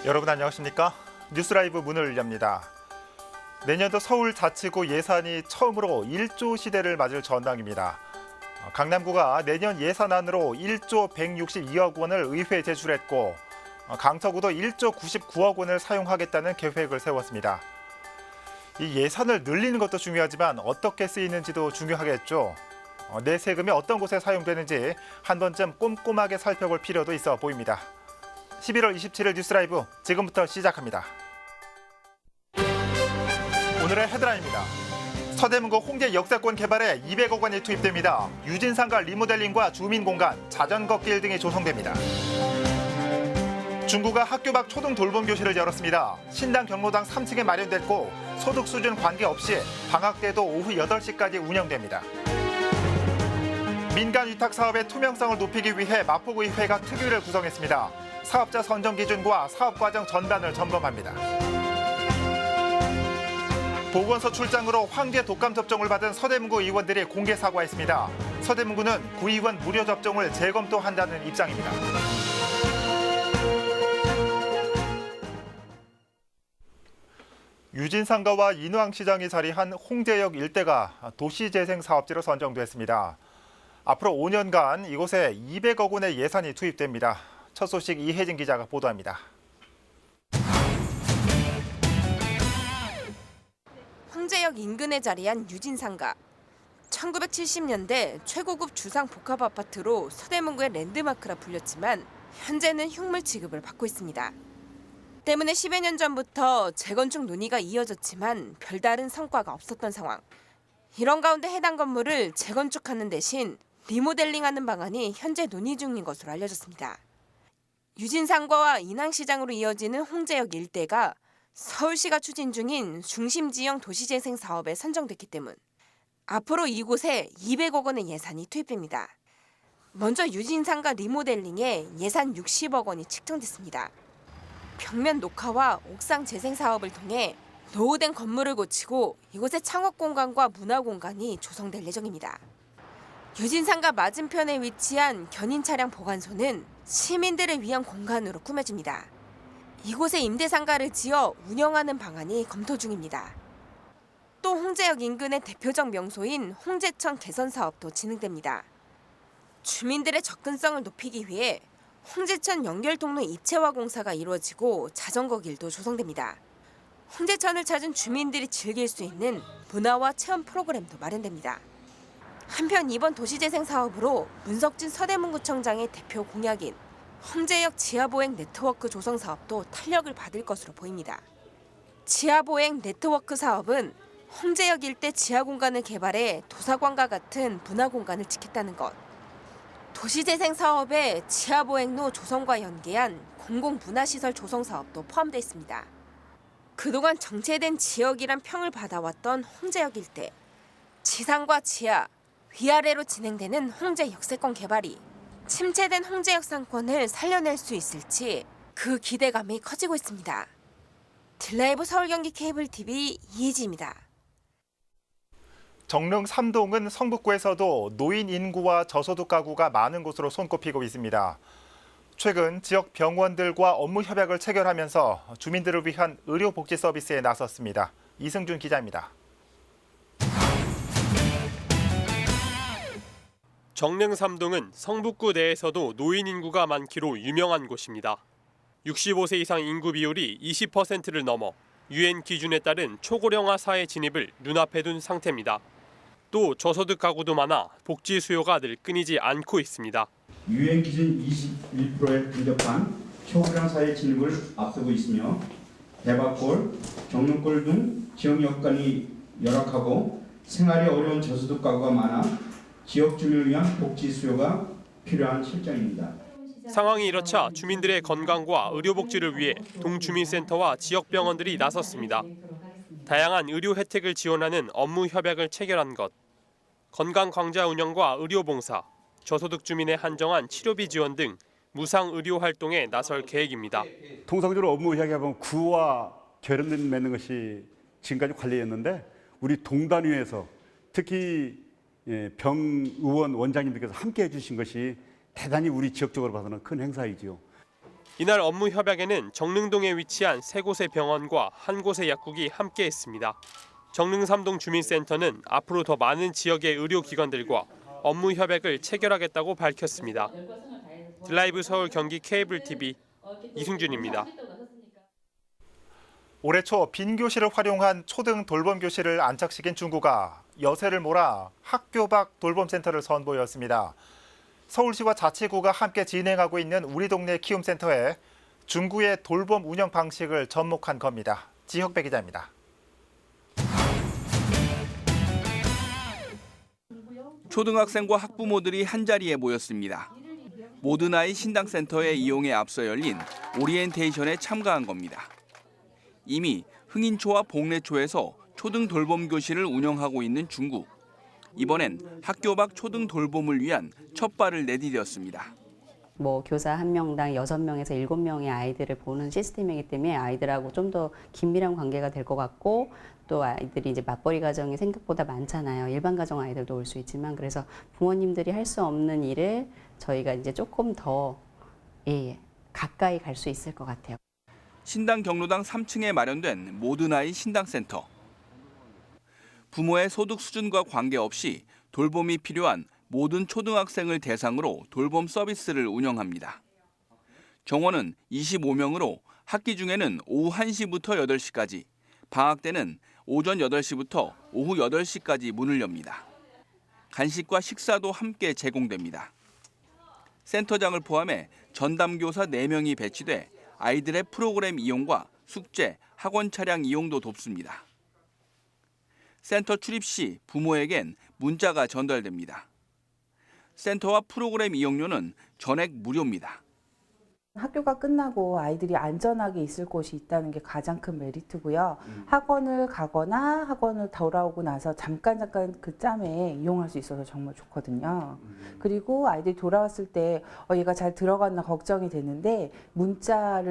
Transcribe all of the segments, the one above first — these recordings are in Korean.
여러분 안녕하십니까? 뉴스라이브 문을 엽니다. 내년도 서울자치구 예산이 처음으로 1조 시대를 맞을 전당입니다. 강남구가 내년 예산안으로 1조 162억 원을 의회에 제출했고 강서구도 1조 99억 원을 사용하겠다는 계획을 세웠습니다. 이 예산을 늘리는 것도 중요하지만 어떻게 쓰이는지도 중요하겠죠. 내 세금이 어떤 곳에 사용되는지 한 번쯤 꼼꼼하게 살펴볼 필요도 있어 보입니다. 11월 27일 뉴스라이브 지금부터 시작합니다. 오늘의 헤드라인입니다. 서대문구 홍제 역세권 개발에 200억 원이 투입됩니다. 유진상가 리모델링과 주민공간, 자전거길 등이 조성됩니다. 중구가 학교 밖 초등 돌봄 교실을 열었습니다. 신당 경로당 3층에 마련됐고 소득 수준 관계없이 방학 때도 오후 8시까지 운영됩니다. 민간 위탁 사업의 투명성을 높이기 위해 마포구의회가 특위를 구성했습니다. 사업자 선정 기준과 사업 과정 전반을 점검합니다. 보건소 출장으로 황제 독감 접종을 받은 서대문구 의원들이 공개 사과했습니다. 서대문구는 구의원 무료 접종을 재검토한다는 입장입니다. 유진상가와 인왕시장이 자리한 홍제역 일대가 도시재생사업지로 선정됐습니다. 앞으로 5년간 이곳에 200억 원의 예산이 투입됩니다. 첫 소식 이혜진 기자가 보도합니다. 홍제역 인근에 자리한 유진상가. 1970년대 최고급 주상 복합 아파트로 서대문구의 랜드마크라 불렸지만 현재는 흉물 취급을 받고 있습니다. 때문에 10여 년 전부터 재건축 논의가 이어졌지만 별다른 성과가 없었던 상황. 이런 가운데 해당 건물을 재건축하는 대신 리모델링하는 방안이 현재 논의 중인 것으로 알려졌습니다. 유진상가와 인왕시장으로 이어지는 홍제역 일대가 서울시가 추진 중인 중심지형 도시재생 사업에 선정됐기 때문 앞으로 이곳에 200억 원의 예산이 투입됩니다. 먼저 유진상가 리모델링에 예산 60억 원이 측정됐습니다. 벽면 녹화와 옥상 재생 사업을 통해 노후된 건물을 고치고 이곳에 창업 공간과 문화 공간이 조성될 예정입니다. 유진상가 맞은편에 위치한 견인 차량 보관소는 시민들을 위한 공간으로 꾸며집니다. 이곳에 임대상가를 지어 운영하는 방안이 검토 중입니다. 또 홍제역 인근의 대표적 명소인 홍제천 개선 사업도 진행됩니다. 주민들의 접근성을 높이기 위해 홍제천 연결통로 입체화 공사가 이루어지고 자전거 길도 조성됩니다. 홍제천을 찾은 주민들이 즐길 수 있는 문화와 체험 프로그램도 마련됩니다. 한편 이번 도시재생 사업으로 문석진 서대문구청장의 대표 공약인 홍제역 지하보행 네트워크 조성 사업도 탄력을 받을 것으로 보입니다. 지하보행 네트워크 사업은 홍제역 일대 지하 공간을 개발해 도서관과 같은 문화 공간을 지켰다는 것. 도시재생 사업에 지하보행로 조성과 연계한 공공문화시설 조성 사업도 포함되어 있습니다. 그동안 정체된 지역이란 평을 받아왔던 홍제역 일대. 지상과 지하, 위아래로 진행되는 홍제 역세권 개발이 침체된 홍제역 상권을 살려낼 수 있을지 그 기대감이 커지고 있습니다. 딜라이브 서울 경기 케이블 TV 이혜지입니다. 정릉 삼동은 성북구에서도 노인 인구와 저소득 가구가 많은 곳으로 손꼽히고 있습니다. 최근 지역 병원들과 업무 협약을 체결하면서 주민들을 위한 의료복지 서비스에 나섰습니다. 이승준 기자입니다. 정릉 삼동은 성북구 내에서도 노인 인구가 많기로 유명한 곳입니다. 65세 이상 인구 비율이 20%를 넘어 UN 기준에 따른 초고령화 사회 진입을 눈앞에 둔 상태입니다. 또 저소득 가구도 많아 복지 수요가 늘 끊이지 않고 있습니다. UN 기준 21%에 근접한 초고령 사회 진입을 앞두고 있으며 대박골, 정릉골 등 지역 여건이 열악하고 생활이 어려운 저소득 가구가 많아 지역 주민을 위한 복지 수요가 필요한 실정입니다. 상황이 이렇자 주민들의 건강과 의료복지를 위해 동주민센터와 지역병원들이 나섰습니다. 다양한 의료 혜택을 지원하는 업무 협약을 체결한 것, 건강광자 운영과 의료봉사, 저소득 주민에 한정한 치료비 지원 등 무상 의료 활동에 나설 계획입니다. 통상적으로 업무 협약에 보면 구와 결연 맺는 것이 지금까지 관리였는데 우리 동단위에서 특히 병의원 원장님들께서 함께 해주신 것이 대단히 우리 지역적으로 봐서는 큰 행사이지요. 이날 업무 협약에는 정릉동에 위치한 3곳의 병원과 1곳의 약국이 함께했습니다. 정릉 3동 주민센터는 앞으로 더 많은 지역의 의료기관들과 업무 협약을 체결하겠다고 밝혔습니다. 드라이브 서울 경기 케이블 TV 이승준입니다. 올해 초 빈 교실을 활용한 초등 돌봄 교실을 안착시킨 중구가 여세를 몰아 학교 밖 돌봄센터를 선보였습니다. 서울시와 자치구가 함께 진행하고 있는 우리 동네 키움센터에 중구의 돌봄 운영 방식을 접목한 겁니다. 지혁배 기자입니다. 초등학생과 학부모들이 한자리에 모였습니다. 모든 아이 신당센터의 이용에 앞서 열린 오리엔테이션에 참가한 겁니다. 이미 흥인초와 복례초에서 초등 돌봄 교실을 운영하고 있는 중구. 이번엔 학교 밖 초등 돌봄을 위한 첫 발을 내디뎠습니다. 교사 한 명당 6명에서 7명의 아이들을 보는 시스템이기 때문에 아이들하고 좀 더 긴밀한 관계가 될 것 같고, 또 아이들이 이제 맞벌이 가정이 생각보다 많잖아요. 일반 가정 아이들도 올 수 있지만, 그래서 부모님들이 할 수 없는 일을 저희가 이제 조금 더 가까이 갈 수 있을 것 같아요. 신당 경로당 3층에 마련된 모든 아이 신당센터. 부모의 소득 수준과 관계없이 돌봄이 필요한 모든 초등학생을 대상으로 돌봄 서비스를 운영합니다. 정원은 25명으로 학기 중에는 오후 1시부터 8시까지, 방학 때는 오전 8시부터 오후 8시까지 문을 엽니다. 간식과 식사도 함께 제공됩니다. 센터장을 포함해 전담교사 4명이 배치돼 아이들의 프로그램 이용과 숙제, 학원 차량 이용도 돕습니다. 센터 출입 시 부모에겐 문자가 전달됩니다. 센터와 프로그램 이용료는 전액 무료입니다. 학교가 끝나고 아이들이 안전하게 있을 곳이 있다는 게 가장 큰 메리트고요. 학원을 가거나 학원을 돌아오고 나서 잠깐 그 짬에 이용할 수 있어서 정말 좋거든요. 그리고 아이들이 돌아왔을 때 얘가 잘 들어갔나 걱정이 되는데 문자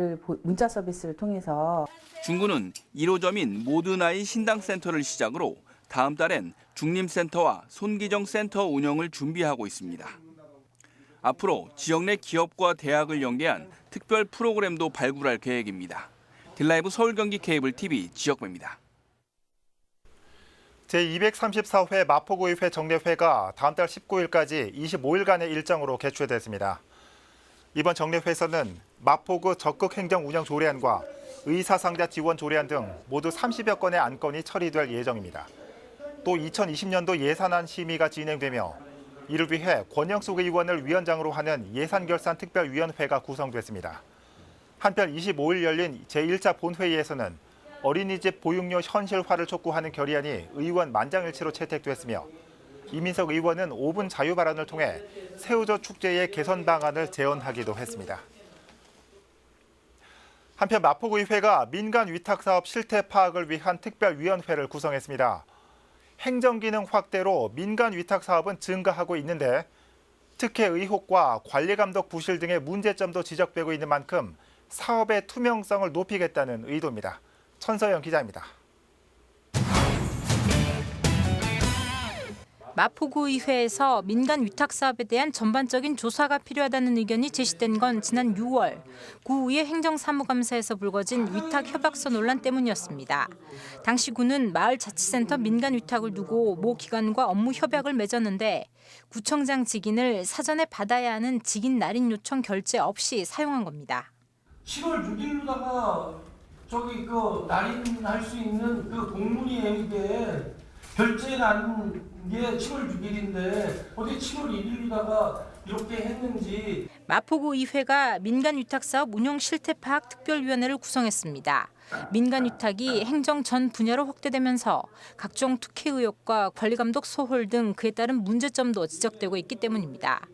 서비스를 통해서 중구는 1호점인 모든 아이 신당센터를 시작으로 다음 달엔 중림센터와 손기정센터 운영을 준비하고 있습니다. 앞으로 지역 내 기업과 대학을 연계한 특별 프로그램도 발굴할 계획입니다. 딜라이브 서울 경기 케이블 TV 지역배입니다. 제234회 마포구의회 정례회가 다음 달 19일까지 25일간의 일정으로 개최됐습니다. 이번 정례회에서는 마포구 적극행정운영조례안과 의사상자 지원 조례안 등 모두 30여 건의 안건이 처리될 예정입니다. 또 2020년도 예산안 심의가 진행되며 이를 위해 권영숙 의원을 위원장으로 하는 예산결산특별위원회가 구성됐습니다. 한편 25일 열린 제1차 본회의에서는 어린이집 보육료 현실화를 촉구하는 결의안이 의원 만장일치로 채택됐으며 이민석 의원은 5분 자유 발언을 통해 새우젓 축제의 개선 방안을 제언하기도 했습니다. 한편 마포구의회가 민간 위탁사업 실태 파악을 위한 특별위원회를 구성했습니다. 행정기능 확대로 민간 위탁 사업은 증가하고 있는데 특혜 의혹과 관리감독 부실 등의 문제점도 지적되고 있는 만큼 사업의 투명성을 높이겠다는 의도입니다. 천서영 기자입니다. 마포구의회에서 민간 위탁 사업에 대한 전반적인 조사가 필요하다는 의견이 제시된 건 지난 6월 구의회 행정사무감사에서 불거진 위탁 협약서 논란 때문이었습니다. 당시 구는 마을자치센터 민간 위탁을 두고 모 기관과 업무 협약을 맺었는데 구청장 직인을 사전에 받아야 하는 직인 날인 요청 결제 없이 사용한 겁니다. 7월 6일로다가 날인할 수 있는 그 공문이 애미돼 결제난 게 7월 6일인데 어디 7월 1일로다가 이렇게 했는지. 마포구 의회가 민간위탁사업 운영 실태 파악 특별위원회를 구성했습니다. 민간위탁이 행정 전 분야로 확대되면서 각종 특혜 의혹과 관리감독 소홀 등 그에 따른 문제점도 지적되고 있기 때문입니다.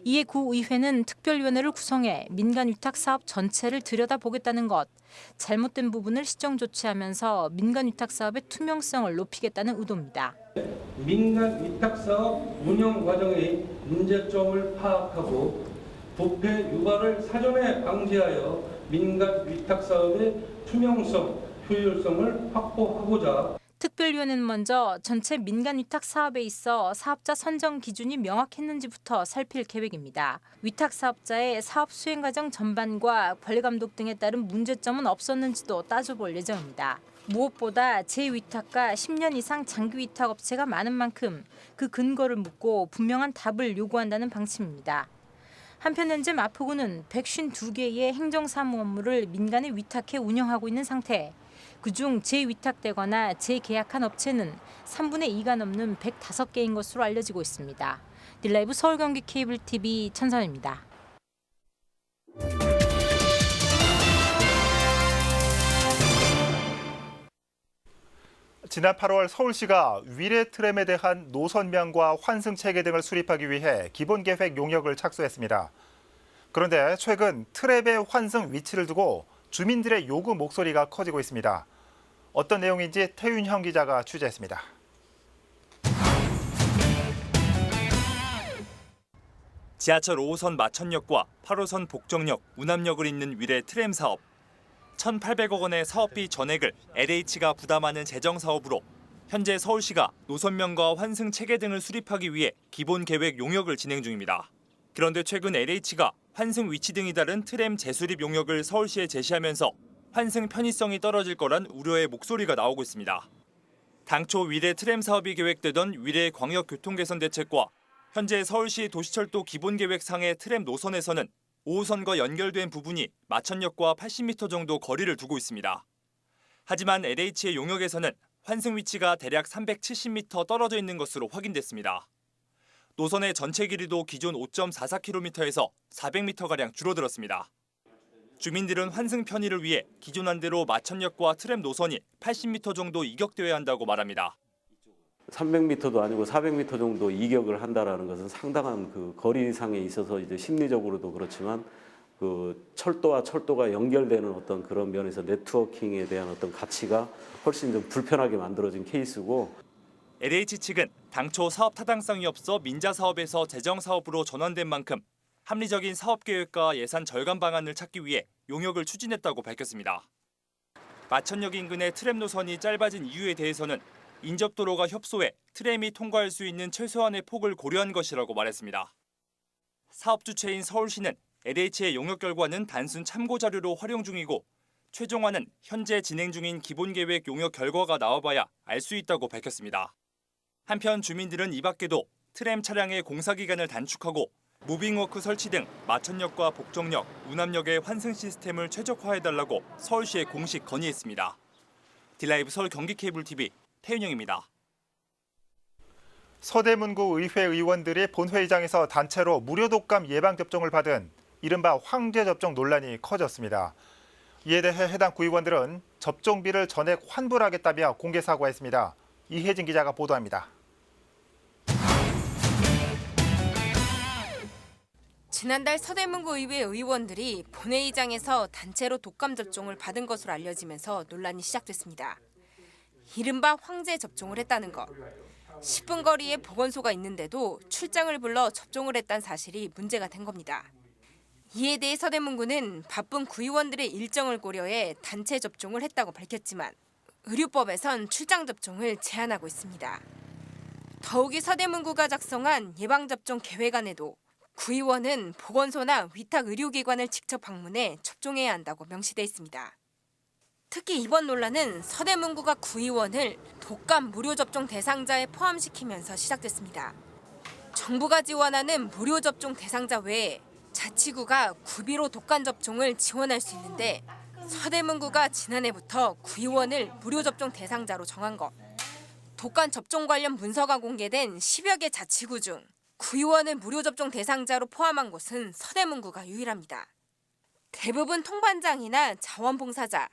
이에 구의회는 특별위원회를 구성해 민간위탁 사업 전체를 들여다보겠다는 것, 잘못된 부분을 시정 조치하면서 민간위탁 사업의 투명성을 높이겠다는 의도입니다. 민간위탁사업 운영 과정의 문제점을 파악하고 부패 유발을 사전에 방지하여 민간위탁사업의 투명성, 효율성을 확보하고자. 특별위원회는 먼저 전체 민간 위탁 사업에 있어 사업자 선정 기준이 명확했는지부터 살필 계획입니다. 위탁 사업자의 사업 수행 과정 전반과 관리 감독 등에 따른 문제점은 없었는지도 따져볼 예정입니다. 무엇보다 재위탁과 10년 이상 장기 위탁 업체가 많은 만큼 그 근거를 묻고 분명한 답을 요구한다는 방침입니다. 한편 현재 마포구는 152개의 행정사무 업무를 민간에 위탁해 운영하고 있는 상태. 그중 재위탁되거나 재계약한 업체는 3분의 2가 넘는 105개인 것으로 알려지고 있습니다. 딜라이브 서울 경기 케이블 TV 천선입니다. 지난 8월 서울시가 위례 트램에 대한 노선명과 환승 체계 등을 수립하기 위해 기본계획 용역을 착수했습니다. 그런데 최근 트램의 환승 위치를 두고 주민들의 요구 목소리가 커지고 있습니다. 어떤 내용인지 태윤형 기자가 취재했습니다. 지하철 5호선 마천역과 8호선 복정역, 운암역을 잇는 위례 트램 사업. 1,800억 원의 사업비 전액을 LH가 부담하는 재정사업으로 현재 서울시가 노선명과 환승 체계 등을 수립하기 위해 기본계획 용역을 진행 중입니다. 그런데 최근 LH가 환승 위치 등이 다른 트램 재수립 용역을 서울시에 제시하면서 환승 편의성이 떨어질 거란 우려의 목소리가 나오고 있습니다. 당초 위례 트램 사업이 계획되던 위례 광역교통개선대책과 현재 서울시 도시철도 기본계획상의 트램 노선에서는 5호선과 연결된 부분이 마천역과 80m 정도 거리를 두고 있습니다. 하지만 LH의 용역에서는 환승 위치가 대략 370m 떨어져 있는 것으로 확인됐습니다. 노선의 전체 길이도 기존 5.44km에서 400m가량 줄어들었습니다. 주민들은 환승 편의를 위해 기존안대로 마천역과 트램 노선이 80m 정도 이격되어야 한다고 말합니다. 300m도 아니고 400m 정도 이격을 한다라는 것은 상당한 그 거리상에 있어서 이제 심리적으로도 그렇지만 그 철도와 철도가 연결되는 어떤 그런 면에서 네트워킹에 대한 어떤 가치가 훨씬 좀 불편하게 만들어진 케이스고, LH 측은 당초 사업 타당성이 없어 민자 사업에서 재정 사업으로 전환된 만큼 합리적인 사업 계획과 예산 절감 방안을 찾기 위해 용역을 추진했다고 밝혔습니다. 마천역 인근의 트램 노선이 짧아진 이유에 대해서는 인접도로가 협소해 트램이 통과할 수 있는 최소한의 폭을 고려한 것이라고 말했습니다. 사업 주체인 서울시는 LH의 용역 결과는 단순 참고 자료로 활용 중이고 최종안은 현재 진행 중인 기본계획 용역 결과가 나와봐야 알 수 있다고 밝혔습니다. 한편 주민들은 이 밖에도 트램 차량의 공사 기간을 단축하고 무빙워크 설치 등 마천역과 복정역, 운암역의 환승 시스템을 최적화해달라고 서울시에 공식 건의했습니다. 딜라이브 서울 경기 케이블 TV 태윤영입니다. 서대문구 의회 의원들이 본회의장에서 단체로 무료 독감 예방접종을 받은 이른바 황제접종 논란이 커졌습니다. 이에 대해 해당 구의원들은 접종비를 전액 환불하겠다며 공개 사과했습니다. 이혜진 기자가 보도합니다. 지난달 서대문구 의회 의원들이 본회의장에서 단체로 독감 접종을 받은 것으로 알려지면서 논란이 시작됐습니다. 이른바 황제 접종을 했다는 것. 10분 거리에 보건소가 있는데도 출장을 불러 접종을 했다는 사실이 문제가 된 겁니다. 이에 대해 서대문구는 바쁜 구의원들의 일정을 고려해 단체 접종을 했다고 밝혔지만 의료법에선 출장 접종을 제한하고 있습니다. 더욱이 서대문구가 작성한 예방접종 계획안에도 구의원은 보건소나 위탁 의료기관을 직접 방문해 접종해야 한다고 명시돼 있습니다. 특히 이번 논란은 서대문구가 구의원을 독감 무료 접종 대상자에 포함시키면서 시작됐습니다. 정부가 지원하는 무료 접종 대상자 외에 자치구가 구비로 독감 접종을 지원할 수 있는데 서대문구가 지난해부터 구의원을 무료 접종 대상자로 정한 것. 독감 접종 관련 문서가 공개된 10여 개 자치구 중 구의원을 무료 접종 대상자로 포함한 곳은 서대문구가 유일합니다. 대부분 통반장이나 자원봉사자,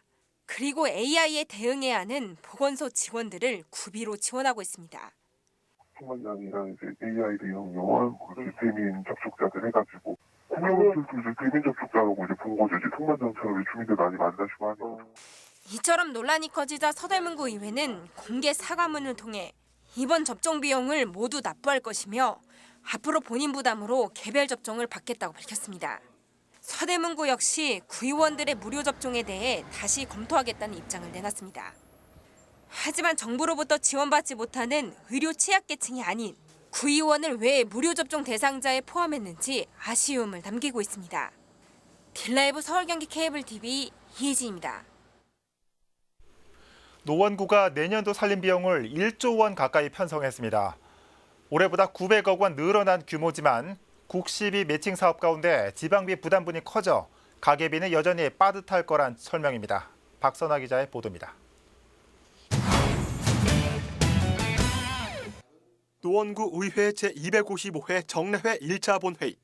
그리고 AI에 대응해야 하는 보건소 직원들을 구비로 지원하고 있습니다. 통반장이랑 이제 AI 대응 요원, 비민 접촉자들 해가지고 구의원들도 이제 비민 접촉자라고 이제 본 거죠. 이제 통반장처럼 주민들 많이 만나시고 하니까. 이처럼 논란이 커지자 서대문구 의회는 공개 사과문을 통해 이번 접종 비용을 모두 납부할 것이며 앞으로 본인 부담으로 개별 접종을 받겠다고 밝혔습니다. 서대문구 역시 구의원들의 무료 접종에 대해 다시 검토하겠다는 입장을 내놨습니다. 하지만 정부로부터 지원받지 못하는 의료 취약계층이 아닌 구의원을 왜 무료 접종 대상자에 포함했는지 아쉬움을 남기고 있습니다. 딜라이브 서울 경기 케이블 TV 이혜진입니다. 노원구가 내년도 살림 비용을 1조 원 가까이 편성했습니다. 올해보다 900억 원 늘어난 규모지만 국시비 매칭 사업 가운데 지방비 부담분이 커져 가계비는 여전히 빠듯할 거란 설명입니다. 박선아 기자의 보도입니다. 노원구 의회 제255회 정례회 1차 본회의.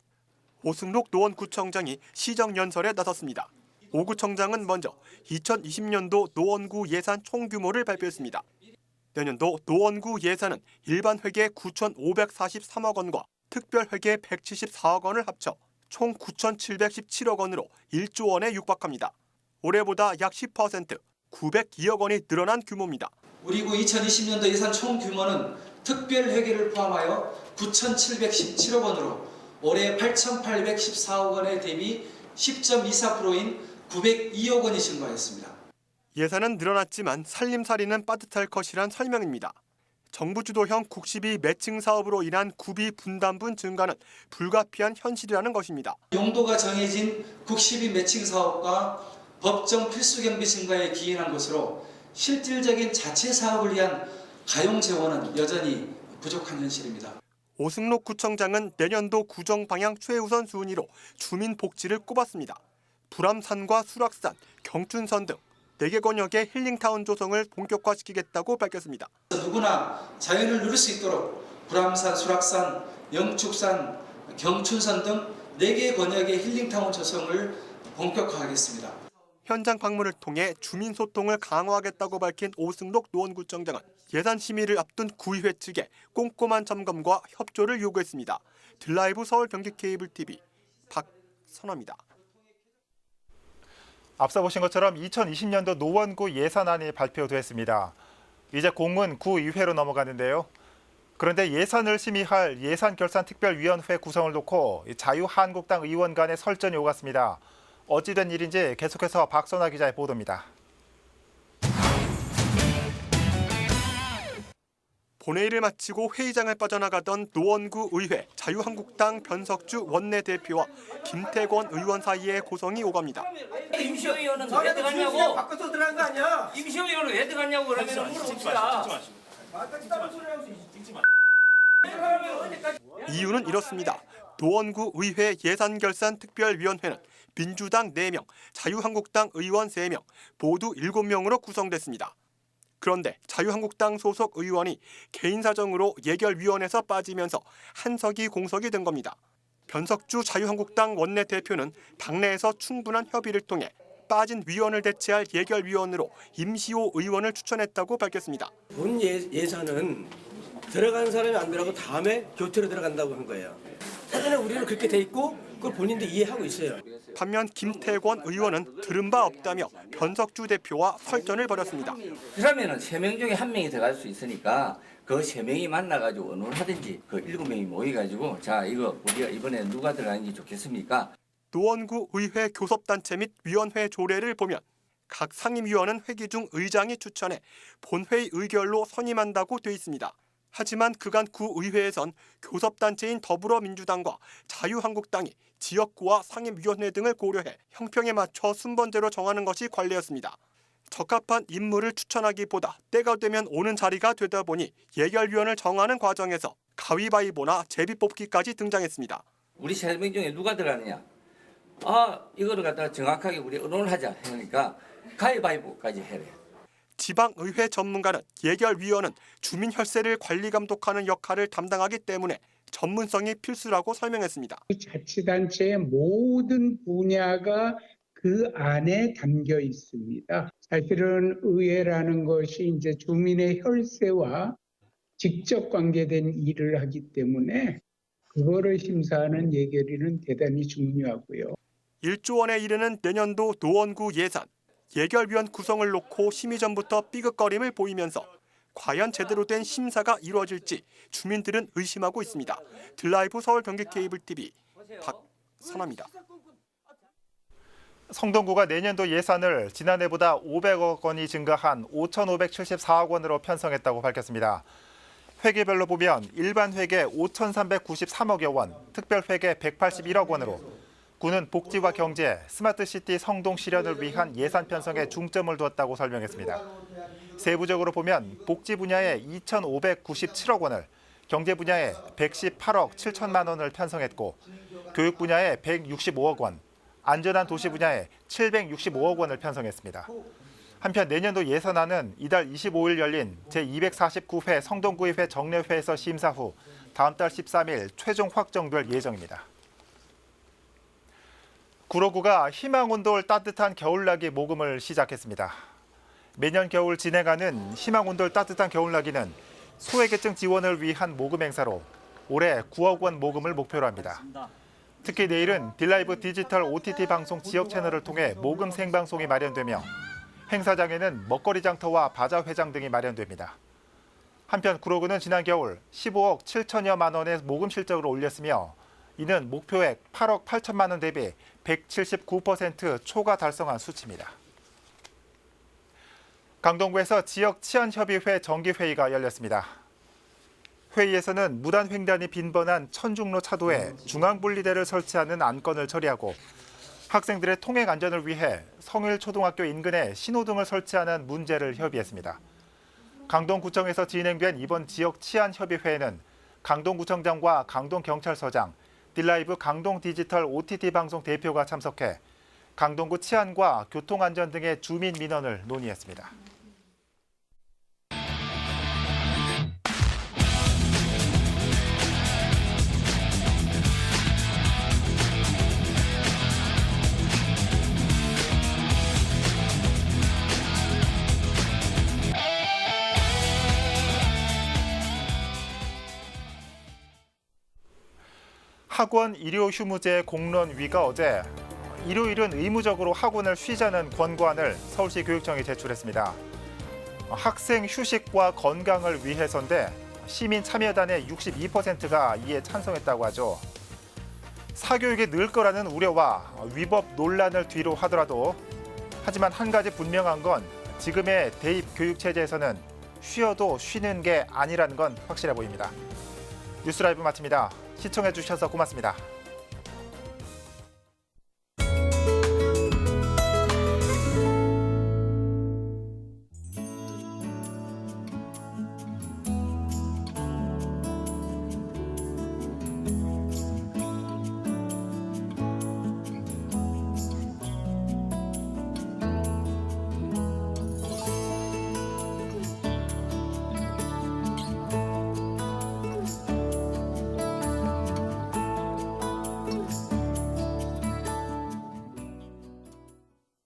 오승록 노원구청장이 시정연설에 나섰습니다. 오 구청장은 먼저 2020년도 노원구 예산 총규모를 발표했습니다. 내년도 노원구 예산은 일반 회계 9,543억 원과 특별 회계 174억 원을 합쳐 총 9,717억 원으로 1조 원에 육박합니다. 올해보다 약 10%, 902억 원이 늘어난 규모입니다. 우리 구 2020년도 예산 총 규모는 특별 회계를 포함하여 9,717억 원으로 올해 8,814억 원에 대비 10.24%인 902억 원이 증가했습니다. 예산은 늘어났지만 살림살이는 빠듯할 것이란 설명입니다. 정부 주도형 국시비 매칭 사업으로 인한 구비 분담분 증가는 불가피한 현실이라는 것입니다. 용도가 정해진 국시비 매칭 사업과 법정 필수 경비 증가에 기인한 것으로 실질적인 자체 사업을 위한 가용 재원은 여전히 부족한 현실입니다. 오승록 구청장은 내년도 구정 방향 최우선 순위로 주민 복지를 꼽았습니다. 불암산과 수락산, 경춘선 등 4개 권역의 힐링타운 조성을 본격화시키겠다고 밝혔습니다. 누구나 자연을 누릴 수 있도록 불암산, 수락산, 영축산, 경춘선 등 4개 권역의 힐링타운 조성을 본격화하겠습니다. 현장 방문을 통해 주민 소통을 강화하겠다고 밝힌 오승록 노원구청장은 예산 심의를 앞둔 구의회 측에 꼼꼼한 점검과 협조를 요구했습니다. 딜라이브 서울 경기 케이블 TV 박선아입니다. 앞서 보신 것처럼 2020년도 노원구 예산안이 발표됐습니다. 이제 공문 구의회로 넘어가는데요. 그런데 예산을 심의할 예산결산특별위원회 구성을 놓고 자유한국당 의원 간의 설전이 오갔습니다. 어찌된 일인지 계속해서 박선아 기자의 보도입니다. 본회의를 마치고 회의장을 빠져나가던 노원구 의회 자유한국당 변석주 원내대표와 김태권 의원 사이에 고성이 오갑니다. 임시위원은 왜 들어갔냐고? 바꿔서 들어간 거 아니야? 임시위원은 왜 들어갔냐고 그러면 물어봅시다. 이유는 이렇습니다. 노원구 의회 예산결산특별위원회는 민주당 4명, 자유한국당 의원 3명, 모두 7명으로 구성됐습니다. 그런데 자유한국당 소속 의원이 개인 사정으로 예결위원회에서 빠지면서 한석이 공석이 된 겁니다. 변석주 자유한국당 원내대표는 당내에서 충분한 협의를 통해 빠진 위원을 대체할 예결위원으로 임시호 의원을 추천했다고 밝혔습니다. 본 예산은 들어간 사람이 안 들어가고 다음에 교체로 들어간다고 한 거예요. 사전에 우리는 그렇게 돼 있고 그걸 본인도 이해하고 있어요. 반면 김태권 의원은 들은 바 없다며 변석주 대표와 설전을 벌였습니다. 그러면은 3명 중에 1명이 들어갈 수 있으니까 그 3명이 만나가지고 의논을 하든지 그 7명이 모여가지고 자 이거 우리가 이번에 누가 들어가는지 좋겠습니까? 노원구 의회 교섭단체 및 위원회 조례를 보면 각 상임위원은 회기 중 의장이 추천해 본회의 의결로 선임한다고 돼 있습니다. 하지만 그간 구의회에선 교섭단체인 더불어민주당과 자유한국당이 지역구와 상임위원회 등을 고려해 형평에 맞춰 순번제로 정하는 것이 관례였습니다. 적합한 인물을 추천하기보다 때가 되면 오는 자리가 되다 보니 예결위원을 정하는 과정에서 가위바위보나 제비뽑기까지 등장했습니다. 우리 3명 중에 누가 들어가느냐? 이거를 갖다가 정확하게 우리 의논을 하자 하니까 가위바위보까지 해래. 지방의회 전문가는 예결위원은 주민 혈세를 관리 감독하는 역할을 담당하기 때문에 전문성이 필수라고 설명했습니다. 자치단체의 모든 분야가 그 안에 담겨 있습니다. 사실은 의회라는 것이 이제 주민의 혈세와 직접 관계된 일을 하기 때문에 그거를 심사하는 예결위는 대단히 중요하고요. 1조 원에 이르는 내년도 노원구 예산. 예결위원 구성을 놓고 심의 전부터 삐걱거림을 보이면서 과연 제대로 된 심사가 이루어질지 주민들은 의심하고 있습니다. 딜라이브 서울 경기 케이블 TV 박선아입니다. 성동구가 내년도 예산을 지난해보다 500억 원이 증가한 5,574억 원으로 편성했다고 밝혔습니다. 회계별로 보면 일반 회계 5,393억여 원, 특별 회계 181억 원으로 구는 복지와 경제, 스마트시티 성동 실현을 위한 예산 편성에 중점을 두었다고 설명했습니다. 세부적으로 보면 복지 분야에 2,597억 원을, 경제 분야에 118억 7천만 원을 편성했고 교육 분야에 165억 원, 안전한 도시 분야에 765억 원을 편성했습니다. 한편 내년도 예산안은 이달 25일 열린 제249회 성동구의회 정례회에서 심사 후 다음 달 13일 최종 확정될 예정입니다. 구로구가 희망온돌 따뜻한 겨울나기 모금을 시작했습니다. 매년 겨울 진행하는 희망온돌 따뜻한 겨울나기는 소외계층 지원을 위한 모금 행사로 올해 9억 원 모금을 목표로 합니다. 특히 내일은 딜라이브 디지털 OTT 방송 지역 채널을 통해 모금 생방송이 마련되며 행사장에는 먹거리 장터와 바자 회장 등이 마련됩니다. 한편 구로구는 지난 겨울 15억 7천여만 원의 모금 실적을 올렸으며 이는 목표액 8억 8천만 원 대비 179% 초과 달성한 수치입니다. 강동구에서 지역치안협의회 정기회의가 열렸습니다. 회의에서는 무단횡단이 빈번한 천중로 차도에 중앙분리대를 설치하는 안건을 처리하고 학생들의 통행 안전을 위해 성일초등학교 인근에 신호등을 설치하는 문제를 협의했습니다. 강동구청에서 진행된 이번 지역치안협의회에는 강동구청장과 강동경찰서장, 딜라이브 강동 디지털 OTT 방송 대표가 참석해 강동구 치안과 교통안전 등의 주민 민원을 논의했습니다. 학원 일요휴무제 공론위가 어제 일요일은 의무적으로 학원을 쉬자는 권고안을 서울시 교육청에 제출했습니다. 학생 휴식과 건강을 위해서인데 시민 참여단의 62%가 이에 찬성했다고 하죠. 사교육이 늘 거라는 우려와 위법 논란을 뒤로 하더라도 하지만 한 가지 분명한 건 지금의 대입 교육 체제에서는 쉬어도 쉬는 게 아니라는 건 확실해 보입니다. 뉴스라이브 마칩니다. 시청해 주셔서 고맙습니다.